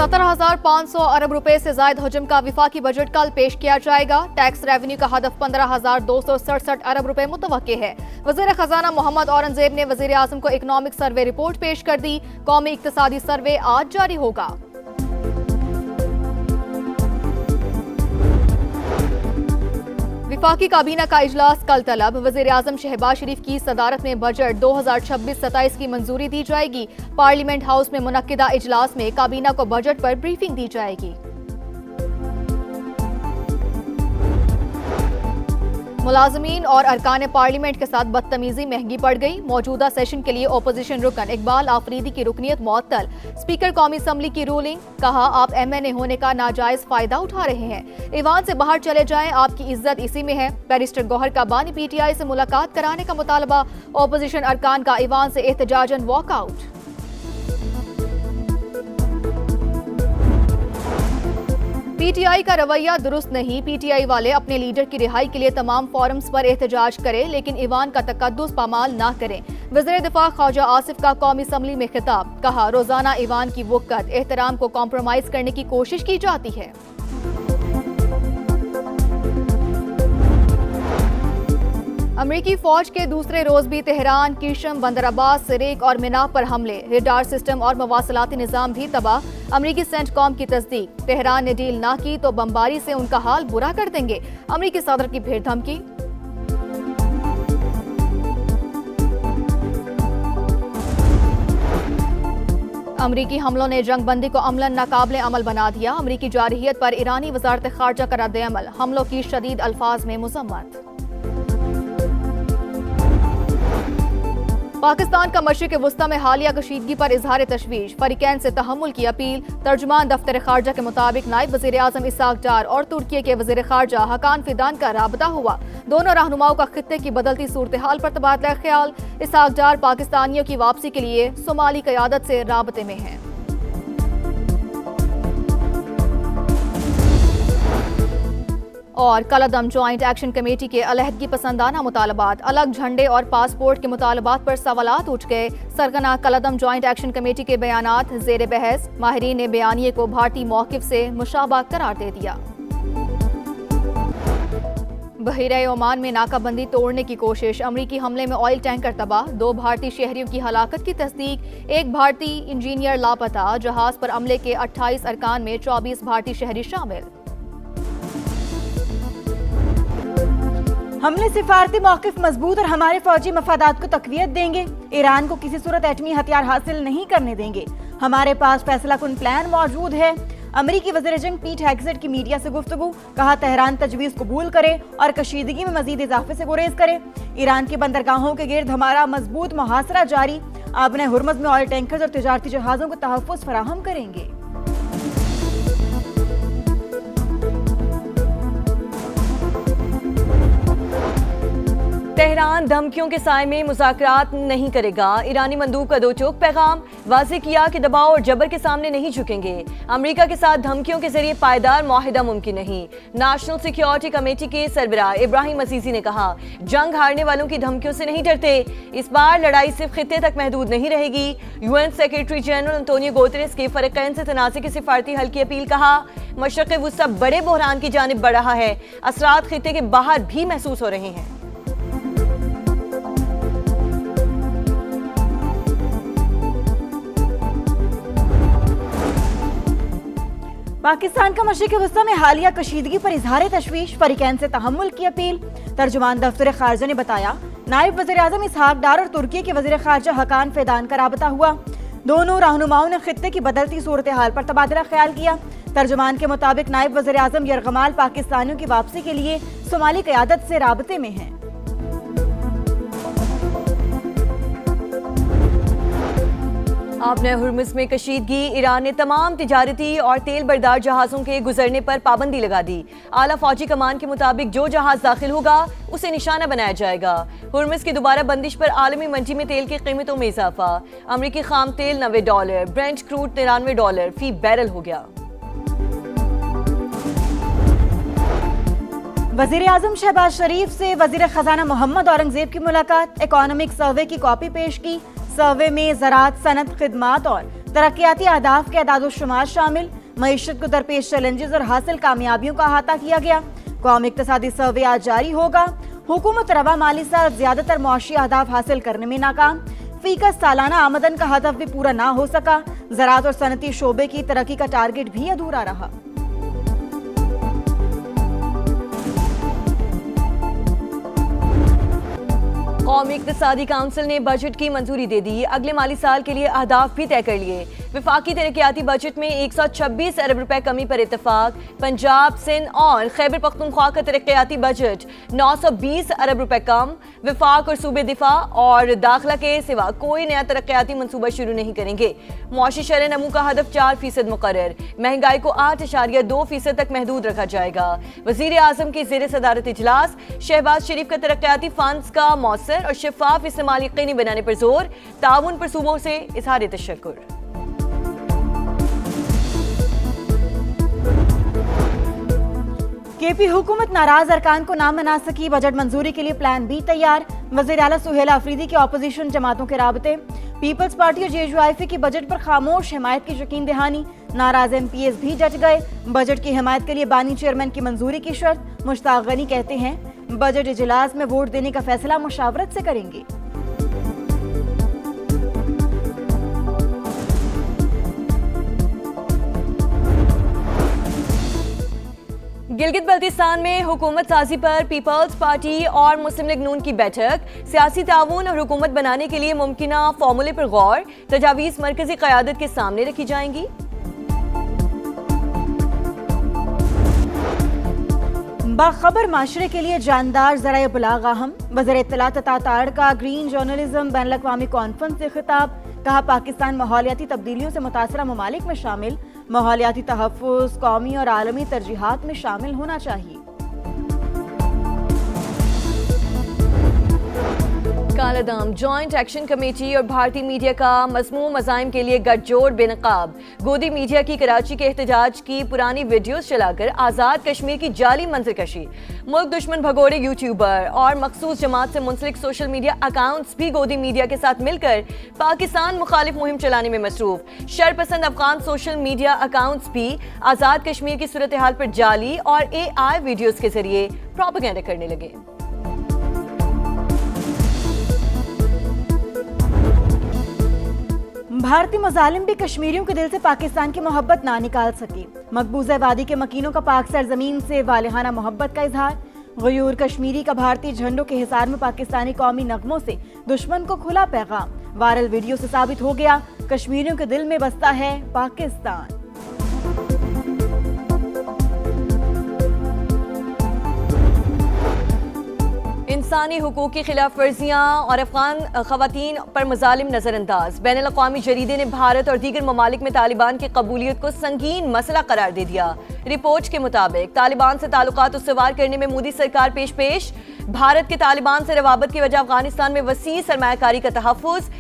17,500 अरब रुपए से जायद हजम का विफाकी बजट कल पेश किया जाएगा। टैक्स रेवेन्यू का हदफ 15,267 अरब रुपए मुतवक्के है। वज़ीर खजाना मोहम्मद औरंगजेब ने वज़ीर आज़म को इकनॉमिक सर्वे रिपोर्ट पेश कर दी। कौमी इक्तिसादी सर्वे आज जारी होगा। विफाकी काबीना का इजलास कल तलब। वज़ीर आज़म शहबाज शरीफ की सदारत में बजट 2026-27 की मंजूरी दी जाएगी। पार्लियामेंट हाउस में मुनक्किदा इजलास में काबीना को बजट पर ब्रीफिंग दी जाएगी। मुलाजमीन और अरकान पार्लियामेंट के साथ बदतमीजी महंगी पड़ गई। मौजूदा सेशन के लिए ओपोजिशन रुकन इकबाल आफरीदी की रुकनियत मुअत्तल। स्पीकर कौमी असम्बली की रूलिंग, कहा आप MNA होने का नाजायज फायदा उठा रहे हैं। ईवान से बाहर चले जाएं, आपकी इज्जत इसी में है। बैरिस्टर गौहर का बानी PTI से मुलाकात कराने का मुतालबा। ओपोजिशन अरकान का ईवान से एहतजाजन वॉकआउट। PTI का रवैया दुरुस्त नहीं। PTI वाले अपने लीडर की रिहाई के लिए तमाम फोरम्स पर एहतजाज करें, लेकिन ईवान का तकद्दुस पामाल ना करें। वज़ीर दिफा ख्वाजा आसिफ का कौमी असम्बली में खिताब, कहा रोजाना ईवान की वक़्त एहतराम को कॉम्प्रोमाइज करने की कोशिश की जाती है। अमरीकी फौज के दूसरे रोज भी तेहरान, कीशम, बंदराबाद, सिरेक और मिनाब पर हमले। रडार सिस्टम और मवासलाती निज़ाम भी तबाह। अमरीकी सेंटकॉम की तस्दीक, तेहरान ने डील ना की तो बमबारी से उनका हाल बुरा कर देंगे। अमरीकी सदर की फिर धमकी। अमरीकी हमलों ने जंगबंदी को अमलन नाकाबिले अमल बना दिया। अमरीकी जारहियत पर ईरानी वजारत खारजा का रद्द-ए-अमल। हमलों की शदीद अल्फाज में मुज़म्मत। पाकिस्तान का मशरिक़ वुस्ता में हालिया कशीदगी पर इजहार तशवीश। फरीकैन से तहम्मुल की अपील। तर्जुमान दफ्तर खारजा के मुताबिक नायब वज़ीर आज़म इसाक डार और तुर्की के वज़ीर खारजा हकान फिदान का राबता हुआ। दोनों रहनुमाओं का खित्ते की बदलती सूरत हाल पर तबादला ख्याल। इसाक डार पाकिस्तानियों की वापसी के लिए सोमाली क़यादत से राबते में हैं। और कलअदम जॉइंट एक्शन कमेटी के अलहदगी पसंदाना मुतालबात। अलग झंडे और पासपोर्ट के मुतालबात पर सवालात उठ गए। सरगना कलअदम जॉइंट एक्शन कमेटी के बयानात ज़ेर बहस। माहिरीन ने बयानिए को भारतीय मौक़िफ़ से मुशाबा करार दे दिया। बहरीन ओमान में नाकाबंदी तोड़ने की कोशिश। अमरीकी हमले में ऑयल टैंकर तबाह। 2 भारतीय शहरियों की हलाकत की तस्दीक। 1 भारतीय इंजीनियर लापता। जहाज पर अमले के 28 अरकान में 24 भारतीय शहरी शामिल। हमने सिफारती मौक़िफ़ मजबूत और हमारे फौजी मफादात को तक़वियत देंगे। ईरान को किसी सूरत एटमी हथियार हासिल नहीं करने देंगे। हमारे पास फैसला कुन प्लान मौजूद है। अमरीकी वज़ीर जंग पीट हेग्सेट की मीडिया से गुफ्तगू, कहा तेहरान तजवीज़ कबूल करे और कशीदगी में मजीद इजाफे से गुरेज करे। ईरान की बंदरगाहों के गिर्द हमारा मजबूत मुहासरा जारी। आपने हुर्मुज़ में ऑयल टैंकर्स और तिजारती जहाज़ों को तहफ़्फ़ुज़ फराहम करेंगे। तेहरान धमकियों के साए में मुज़ाकरात नहीं करेगा। ईरानी मंदूब का 2 टोक पैगाम, वाज़ेह किया कि दबाव और जबर के सामने नहीं झुकेंगे। अमेरिका के साथ धमकियों के जरिए पायदार मुआहिदा मुमकिन नहीं। नेशनल सिक्योरिटी कमेटी के सरबराह इब्राहिम अजीजी ने कहा, जंग हारने वालों की धमकियों से नहीं डरते। इस बार लड़ाई सिर्फ खित्ते तक महदूद नहीं रहेगी। UN secretary general Antonio Guterres के फरीकैन से तनाज़े की सिफारती हल की अपील, कहा मशरिक़ वुस्ता बड़े बहरान की जानिब बढ़ रहा है। असरात खित्ते के बाहर भी महसूस हो रहे हैं। पाकिस्तान का मशरिक़ वुस्ता में हालिया कशीदगी पर इजहार तशवीश। फरीकैन से तहम्मुल की अपील। तर्जुमान दफ्तर खारजा ने बताया, नायब वज़ीर आज़म इसहाक डार और तुर्की के वज़ीर खारजा हकान फिदान का राबता हुआ। दोनों रहनुमाओं ने खित्ते की बदलती सूरत हाल पर तबादला ख्याल किया। तर्जुमान के मुताबिक नायब वज़ीर आज़म यरगमाल पाकिस्तानियों की वापसी के लिए सोमाली क़यादत से राबते में हैं। आपने हुर्मुज़ में कशीदगी। ईरान ने तमाम तिजारती और तेल बरदार जहाज़ों के गुजरने पर पाबंदी लगा दी। आला फौजी कमान के मुताबिक जो जहाज़ दाखिल होगा उसे निशाना बनाया जाएगा। हुर्मुज़ की दोबारा बंदिश पर आलमी मंडी में तेल की कीमतों में इजाफा। अमरीकी खाम तेल $90, ब्रेंट क्रूड $93 फी बैरल हो गया। वज़ीर आज़म शहबाज शरीफ से वज़ीर खजाना मोहम्मद औरंगजेब की मुलाकात। इकोनॉमिक सर्वे की कॉपी पेश की। सर्वे में ज़राअत, सनत, खिदमात और तरक्याती अहदाफ के अदाद-ओ-शुमार शामिल। मईशत को दरपेश चैलेंजेस और हासिल कामयाबियों का अहाता किया गया। कौमी इक्तिसादी सर्वे आज जारी होगा। हुकूमत रवा माली साल ज्यादातर मुआशी अहदाफ हासिल करने में नाकाम। फीका सालाना आमदन का हदफ भी पूरा ना हो सका। ज़राअत और सनती शोबे की तरक्की का टारगेट भी अधूरा रहा। कौमी इक्तिसादी काउंसिल ने बजट की मंजूरी दे दी। अगले माली साल के लिए अहदाफ भी तय कर लिए। विफाकी तरक्याती बजट में 126 अरब रुपए कमी पर इत्तेफाक। पंजाब, सिंध और खैबर पख्तूनख्वा का तरक्याती बजट 920 अरब रुपए कम। विफाक और सूबे दिफा और दाखिला के सिवा कोई नया तरक्याती मनसूबा शुरू नहीं करेंगे। मुआशी शरह नमू का हदफ 4% मुकर्रर। महंगाई को 8.2% तक महदूद रखा जाएगा। वजीर आजम की ज़ेर सदारत इजलास। शहबाज शरीफ का तरक्याती फंड्स का मौसर और शफाफ इस्तेमाल यकीनी बनाने पर जोर। ताउन पर सूबों से इजहार तशक्कुर। केपी हुकूमत नाराज अरकान को ना मना सकी। बजट मंजूरी के लिए प्लान बी तैयार। वज़ीर आला सुहेला अफरीदी के ऑपोजिशन जमातों के राबते। पीपल्स पार्टी और JUIF की बजट पर खामोश हिमायत की यकीन दहानी। नाराज MPs भी डट गए। बजट की हिमायत के लिए बानी चेयरमैन की मंजूरी की शर्त। मुश्ताक गनी कहते हैं बजट इजलास में वोट देने का फैसला मुशावरत से करेंगे। गिलगित बल्तिस्तान में हुकूमत साजी पर पीपल्स पार्टी और मुस्लिम लीग नून की बैठक। सियासी ताउन और हुकूमत बनाने के लिए मुमकिना फॉर्मूले पर गौर। तजावीज़ मरकजी क़यादत के सामने रखी जाएंगी। बाखबर माशरे के लिए जानदार ज़राए इब्लाग अहम। वज़ीर इत्तलात ताड़ का ग्रीन जर्नलिज्म बैनुल अक़वामी कॉन्फ्रेंस से खिताब। कहा पाकिस्तान माहौलियाती तब्दीलियों से मुतासरा ममालिक में शामिल। माहौलियाती तहफ़्फ़ुज़ कौमी और आलमी तरजीहात में शामिल होना चाहिए। कालादाम जॉइंट एक्शन कमेटी और भारतीय मीडिया का मज़मूम मज़ाइम के लिए गठजोड़ बेनकाब। गोदी मीडिया की कराची के एहतजाज की पुरानी वीडियोस चलाकर आज़ाद कश्मीर की जाली मंजरकशी। मुल्क दुश्मन भगोड़े यूट्यूबर और मखसूस जमात से मुंसलिक सोशल मीडिया अकाउंट्स भी गोदी मीडिया के साथ मिलकर पाकिस्तान मुखालिफ मुहिम चलाने में मसरूफ। शरपसंद अफगान सोशल मीडिया अकाउंट्स भी आज़ाद कश्मीर की सूरत हाल पर जाली और AI वीडियोस के जरिए प्रोपेगेंडा करने लगे। भारतीय मुजालिम भी कश्मीरियों के दिल से पाकिस्तान की मोहब्बत ना निकाल सके। मकबूजा वादी के मकीनों का पाक सरजमीन से वालिहाना मोहब्बत का इजहार। गयूर कश्मीरी का भारतीय झंडों के हिसार में पाकिस्तानी कौमी नगमों से दुश्मन को खुला पैगाम। वायरल वीडियो से साबित हो गया कश्मीरियों के दिल में बसता है पाकिस्तान। इंसानी हुकूक की खिलाफ वर्जियाँ और अफगान खवातीन पर मजालिम नजरअंदाज। बैनुल अक़वामी जरीदे ने भारत और दीगर ममालिक में तालिबान की कबूलियत को संगीन मसला करार दे दिया। रिपोर्ट के मुताबिक तालिबान से ताल्लुकात उसवार करने में मोदी सरकार पेश। भारत के तालिबान से रवाबत की वजह अफगानिस्तान में वसी सरमायाकारी का तहफ़्फ़ुज़।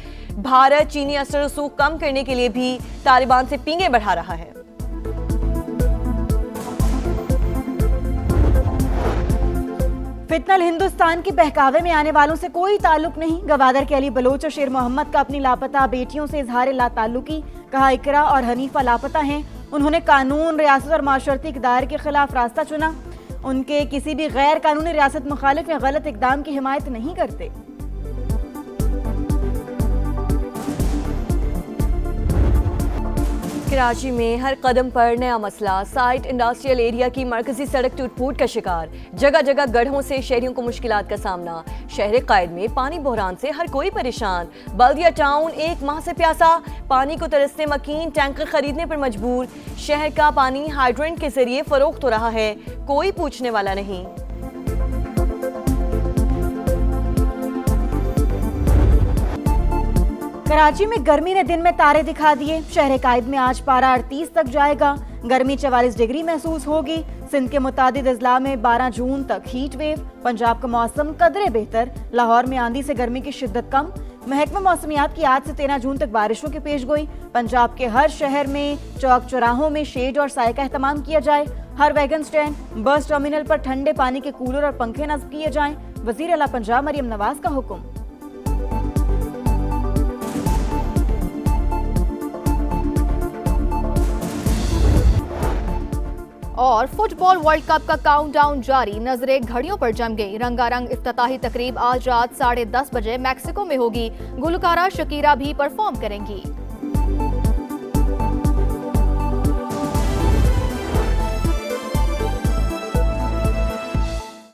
भारत चीनी असर रसूख कम करने के लिए भी तालिबान से पींगे बढ़ा रहा है। फितनल हिंदुस्तान के बहकावे में आने वालों से कोई ताल्लुक नहीं। गवादर के अली बलोच और शेर मोहम्मद का अपनी लापता बेटियों से इजहार लाताल्लुकी। कहा इकरा और हनीफा लापता हैं। उन्होंने कानून, रियासत और माशरती इक़दार के खिलाफ रास्ता चुना। उनके किसी भी गैर कानूनी रियासत मुखालिफ या गलत इक़दाम की हिमायत नहीं करते। कराची में हर कदम पर नया मसला। साइट इंडस्ट्रियल एरिया की मरकजी सड़क टूट-फूट का शिकार। जगह जगह गड्ढों से शहरियों को मुश्किलात का सामना। शहर कायद में पानी बहरान से हर कोई परेशान। बल्दिया टाउन 1 माह से प्यासा। पानी को तरसते मकीन टैंकर खरीदने पर मजबूर। शहर का पानी हाइड्रेंट के जरिए फरोख्त हो रहा है, कोई पूछने वाला नहीं। कराची में गर्मी ने दिन में तारे दिखा दिए। शहर कायद में आज पारा 38 तक जाएगा। गर्मी 44 डिग्री महसूस होगी। सिंध के मुतादिद अजला में 12 जून तक हीट वेव। पंजाब का मौसम कदरे बेहतर। लाहौर में आंधी से गर्मी की शिद्दत कम। महकमा मौसमियात की आज से 13 जून तक बारिशों की पेशगोई। पंजाब के हर शहर में चौक चौराहों में शेड और साय का एहतमाम किया जाए। हर वैगन स्टैंड, बस टर्मिनल पर ठंडे पानी के कूलर और पंखे नस्ब किए जाएं। वजीर आला पंजाब मरियम नवाज का हुक्म। और फुटबॉल वर्ल्ड कप का काउंटडाउन जारी, नजरें घड़ियों पर जम गई। रंगारंग इफ्तिताही तकरीब आज रात 10:30 बजे मैक्सिको में होगी। गुलकारा शकीरा भी परफॉर्म करेंगी।